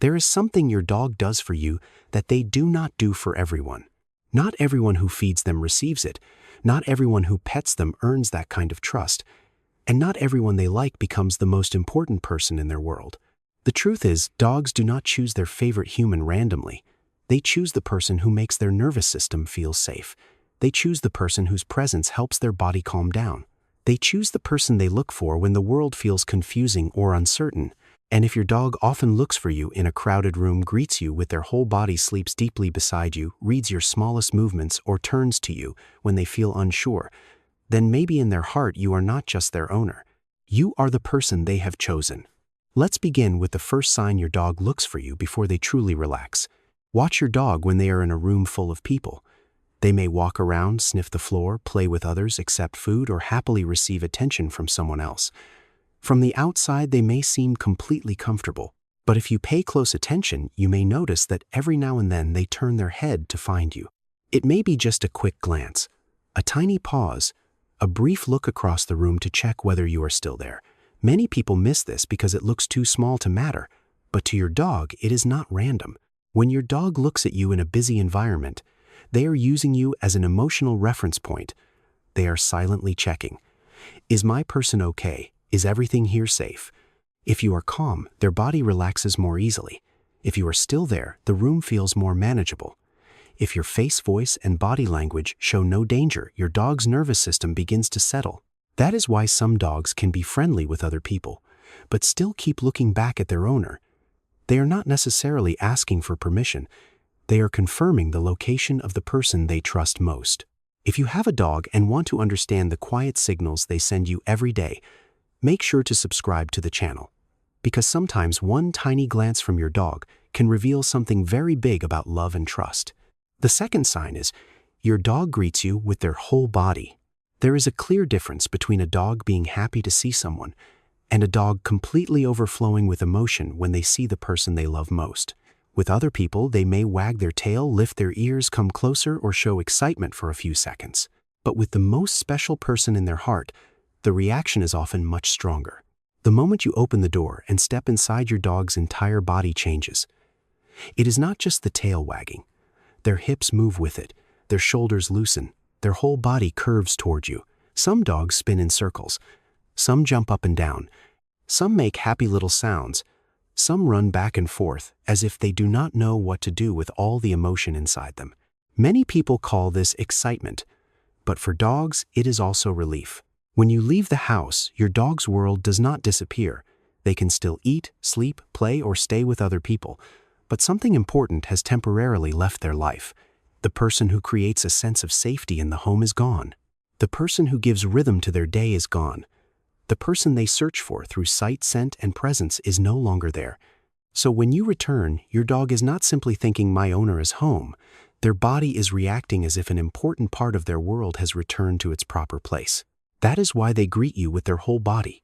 There is something your dog does for you that they do not do for everyone. Not everyone who feeds them receives it. Not everyone who pets them earns that kind of trust. And not everyone they like becomes the most important person in their world. The truth is, dogs do not choose their favorite human randomly. They choose the person who makes their nervous system feel safe. They choose the person whose presence helps their body calm down. They choose the person they look for when the world feels confusing or uncertain. And if your dog often looks for you in a crowded room, greets you with their whole body, sleeps deeply beside you, reads your smallest movements, or turns to you when they feel unsure, then maybe in their heart you are not just their owner. You are the person they have chosen. Let's begin with the first sign your dog looks for you before they truly relax. Watch your dog when they are in a room full of people. They may walk around, sniff the floor, play with others, accept food, or happily receive attention from someone else. From the outside, they may seem completely comfortable, but if you pay close attention, you may notice that every now and then they turn their head to find you. It may be just a quick glance, a tiny pause, a brief look across the room to check whether you are still there. Many people miss this because it looks too small to matter, but to your dog, it is not random. When your dog looks at you in a busy environment, they are using you as an emotional reference point. They are silently checking. Is my person okay? Is everything here safe? If you are calm, their body relaxes more easily. If you are still there, the room feels more manageable. If your face, voice, and body language show no danger, your dog's nervous system begins to settle. That is why some dogs can be friendly with other people, but still keep looking back at their owner. They are not necessarily asking for permission. They are confirming the location of the person they trust most. If you have a dog and want to understand the quiet signals they send you every day, make sure to subscribe to the channel, because sometimes one tiny glance from your dog can reveal something very big about love and trust. The second sign is your dog greets you with their whole body. There is a clear difference between a dog being happy to see someone and a dog completely overflowing with emotion when they see the person they love most. With other people, they may wag their tail, lift their ears, come closer, or show excitement for a few seconds. But with the most special person in their heart, the reaction is often much stronger. The moment you open the door and step inside, your dog's entire body changes. It is not just the tail wagging. Their hips move with it, their shoulders loosen, their whole body curves toward you. Some dogs spin in circles. Some jump up and down. Some make happy little sounds. Some run back and forth as if they do not know what to do with all the emotion inside them. Many people call this excitement, but for dogs, it is also relief. When you leave the house, your dog's world does not disappear. They can still eat, sleep, play, or stay with other people, but something important has temporarily left their life. The person who creates a sense of safety in the home is gone. The person who gives rhythm to their day is gone. The person they search for through sight, scent, and presence is no longer there. So when you return, your dog is not simply thinking, "My owner is home." Their body is reacting as if an important part of their world has returned to its proper place. That is why they greet you with their whole body.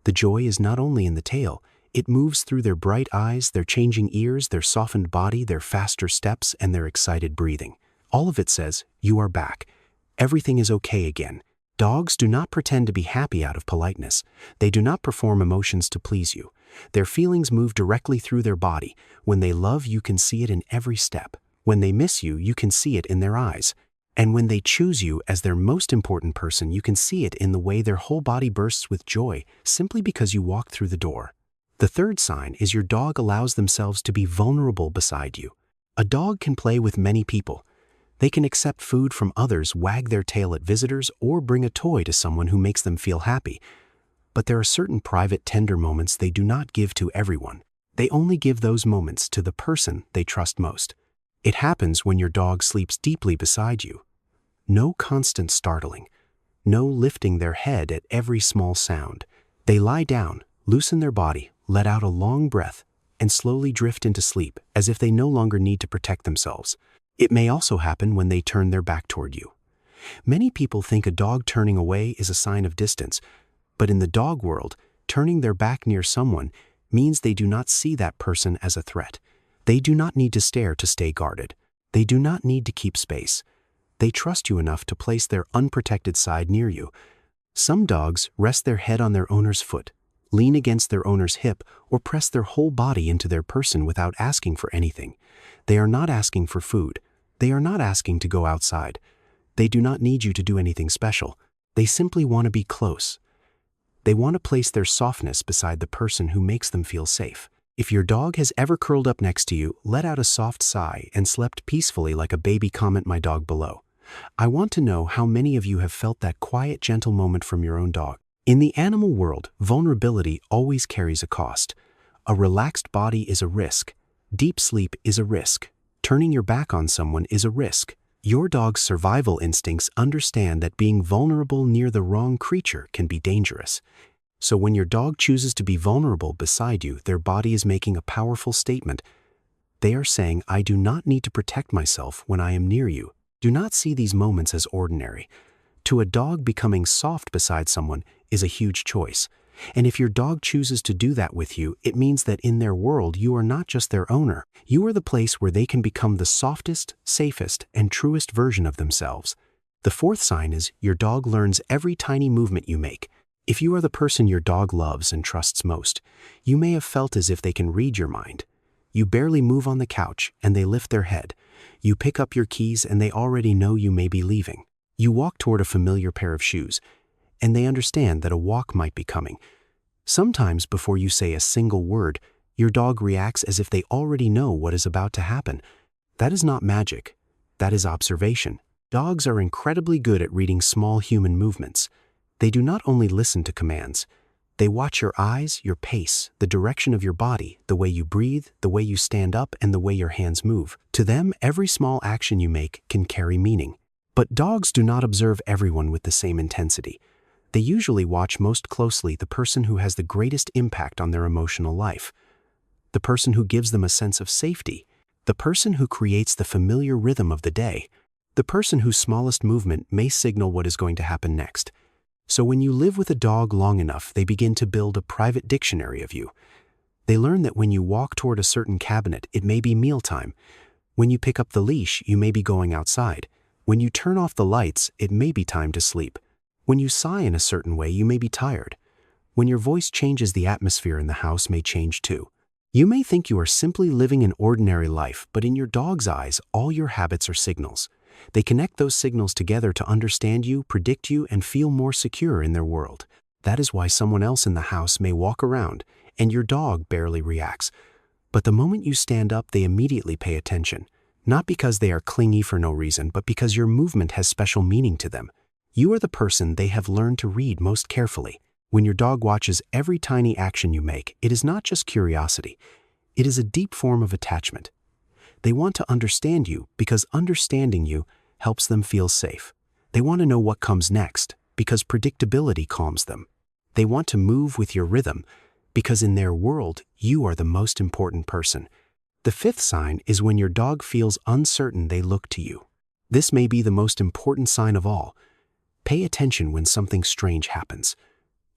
The joy is not only in the tail, it moves through their bright eyes, their changing ears, their softened body, their faster steps, and their excited breathing. All of it says, "You are back. Everything is okay again." Dogs do not pretend to be happy out of politeness. They do not perform emotions to please you. Their feelings move directly through their body. When they love, you can see it in every step. When they miss you, you can see it in their eyes. And when they choose you as their most important person, you can see it in the way their whole body bursts with joy simply because you walked through the door. The third sign is your dog allows themselves to be vulnerable beside you. A dog can play with many people. They can accept food from others, wag their tail at visitors, or bring a toy to someone who makes them feel happy. But there are certain private, tender moments they do not give to everyone. They only give those moments to the person they trust most. It happens when your dog sleeps deeply beside you. No constant startling. No lifting their head at every small sound. They lie down, loosen their body, let out a long breath, and slowly drift into sleep as if they no longer need to protect themselves. It may also happen when they turn their back toward you. Many people think a dog turning away is a sign of distance, but in the dog world, turning their back near someone means they do not see that person as a threat. They do not need to stare to stay guarded. They do not need to keep space. They trust you enough to place their unprotected side near you. Some dogs rest their head on their owner's foot. lean against their owner's hip, or press their whole body into their person without asking for anything. They are not asking for food. They are not asking to go outside. They do not need you to do anything special. They simply want to be close. They want to place their softness beside the person who makes them feel safe. If your dog has ever curled up next to you, let out a soft sigh, and slept peacefully like a baby, comment my dog below. I want to know how many of you have felt that quiet, gentle moment from your own dog. In the animal world, vulnerability always carries a cost. A relaxed body is a risk. Deep sleep is a risk. Turning your back on someone is a risk. Your dog's survival instincts understand that being vulnerable near the wrong creature can be dangerous. So when your dog chooses to be vulnerable beside you, their body is making a powerful statement. They are saying, I do not need to protect myself when I am near you. Do not see these moments as ordinary. To a dog, becoming soft beside someone is a huge choice. And if your dog chooses to do that with you, it means that in their world, you are not just their owner. You are the place where they can become the softest, safest, and truest version of themselves. The fourth sign is your dog learns every tiny movement you make. If you are the person your dog loves and trusts most, you may have felt as if they can read your mind. You barely move on the couch and they lift their head. You pick up your keys and they already know you may be leaving. You walk toward a familiar pair of shoes, and they understand that a walk might be coming. Sometimes before you say a single word, your dog reacts as if they already know what is about to happen. That is not magic. That is observation. Dogs are incredibly good at reading small human movements. They do not only listen to commands. They watch your eyes, your pace, the direction of your body, the way you breathe, the way you stand up, and the way your hands move. To them, every small action you make can carry meaning. But dogs do not observe everyone with the same intensity. They usually watch most closely the person who has the greatest impact on their emotional life, the person who gives them a sense of safety, the person who creates the familiar rhythm of the day, the person whose smallest movement may signal what is going to happen next. So when you live with a dog long enough, they begin to build a private dictionary of you. They learn that when you walk toward a certain cabinet, it may be mealtime. When you pick up the leash, you may be going outside. When you turn off the lights, it may be time to sleep. When you sigh in a certain way, you may be tired. When your voice changes, the atmosphere in the house may change too. You may think you are simply living an ordinary life, but in your dog's eyes, all your habits are signals. They connect those signals together to understand you, predict you, and feel more secure in their world. That is why someone else in the house may walk around, and your dog barely reacts. But the moment you stand up, they immediately pay attention. Not because they are clingy for no reason, but because your movement has special meaning to them. You are the person they have learned to read most carefully. When your dog watches every tiny action you make, it is not just curiosity. It is a deep form of attachment. They want to understand you because understanding you helps them feel safe. They want to know what comes next because predictability calms them. They want to move with your rhythm because in their world, you are the most important person. The fifth sign is when your dog feels uncertain, they look to you. This may be the most important sign of all. Pay attention when something strange happens.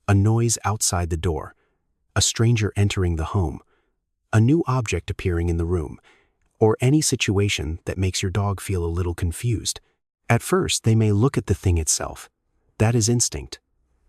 A noise outside the door, a stranger entering the home, a new object appearing in the room, or any situation that makes your dog feel a little confused. At first, they may look at the thing itself. That is instinct.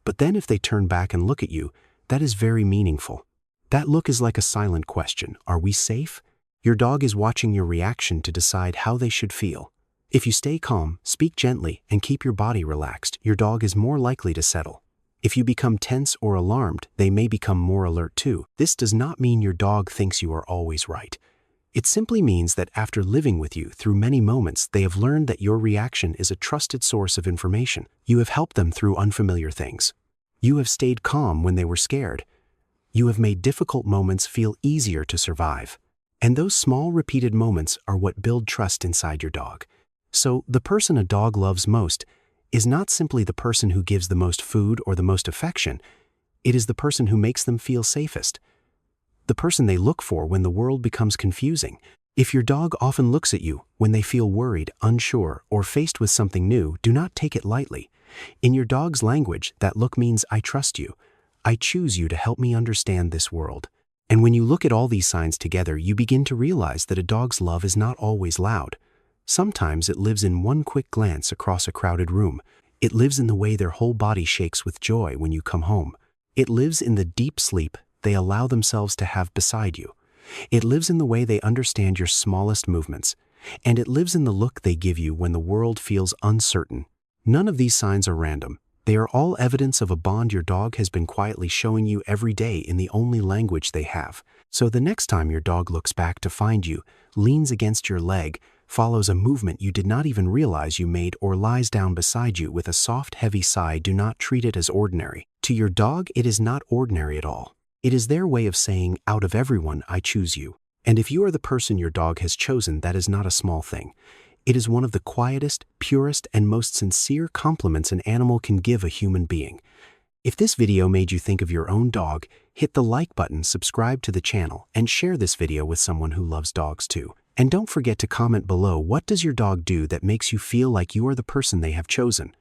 But then if they turn back and look at you, that is very meaningful. That look is like a silent question. Are we safe? Your dog is watching your reaction to decide how they should feel. If you stay calm, speak gently, and keep your body relaxed, your dog is more likely to settle. If you become tense or alarmed, they may become more alert too. This does not mean your dog thinks you are always right. It simply means that after living with you through many moments, they have learned that your reaction is a trusted source of information. You have helped them through unfamiliar things. You have stayed calm when they were scared. You have made difficult moments feel easier to survive. And those small repeated moments are what build trust inside your dog. So the person a dog loves most is not simply the person who gives the most food or the most affection. It is the person who makes them feel safest. The person they look for when the world becomes confusing. If your dog often looks at you when they feel worried, unsure, or faced with something new, do not take it lightly. In your dog's language, that look means I trust you. I choose you to help me understand this world. And when you look at all these signs together, you begin to realize that a dog's love is not always loud. Sometimes it lives in one quick glance across a crowded room. It lives in the way their whole body shakes with joy when you come home. It lives in the deep sleep they allow themselves to have beside you. It lives in the way they understand your smallest movements. And it lives in the look they give you when the world feels uncertain. None of these signs are random. They are all evidence of a bond your dog has been quietly showing you every day in the only language they have. So the next time your dog looks back to find you, leans against your leg, follows a movement you did not even realize you made, or lies down beside you with a soft, heavy sigh, do not treat it as ordinary. To your dog, it is not ordinary at all. It is their way of saying, out of everyone, I choose you. And if you are the person your dog has chosen, that is not a small thing. It is one of the quietest, purest, and most sincere compliments an animal can give a human being. If this video made you think of your own dog, hit the like button, subscribe to the channel, and share this video with someone who loves dogs too. And don't forget to comment below, what does your dog do that makes you feel like you are the person they have chosen?